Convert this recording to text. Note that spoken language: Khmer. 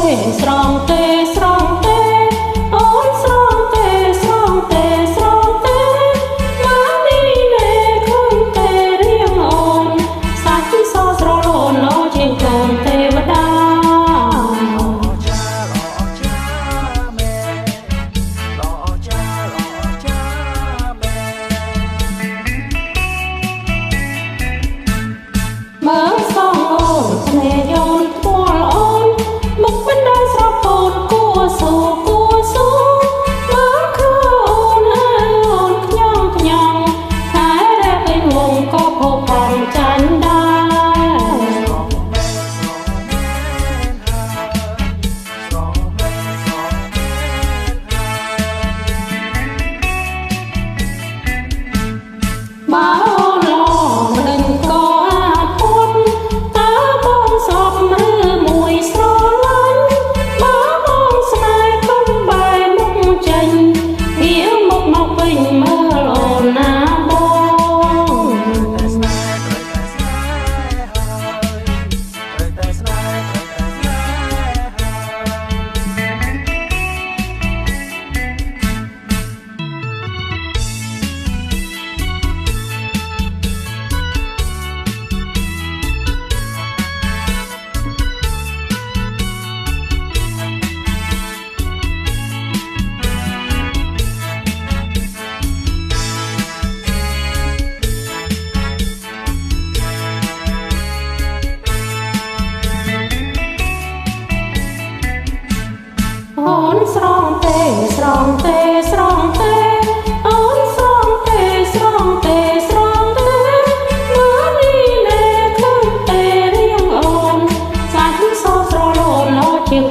ស្រង់ទេស្រង់ទេអូនស្រង់ទេស្រង់ទេស្រង់ទេមកនេះលេឃើញទេរៀងអូនសាច់សស្រលូនអូជាងកូនទេវតាមើលសងអូនស្នេហ៍យោនថ្មល់អូនមុខមិនដែលស្រស់ពោនគួស៊ូគួស៊ូមើលឃើញអូនហើយអូនខ្ញុំខ្ញុំតែរែពេញវងក៏ភពផងចាញ់ដែរបើអូនឡងមិនក៏អូនស្រង់ទេស្រង់ទេស្រង់ទេអូនស្រង់ទេស្រង់ទេស្រង់ទេមកនេះលេឃើញទេរៀងអូនសាច់សស្រលូនអូជាង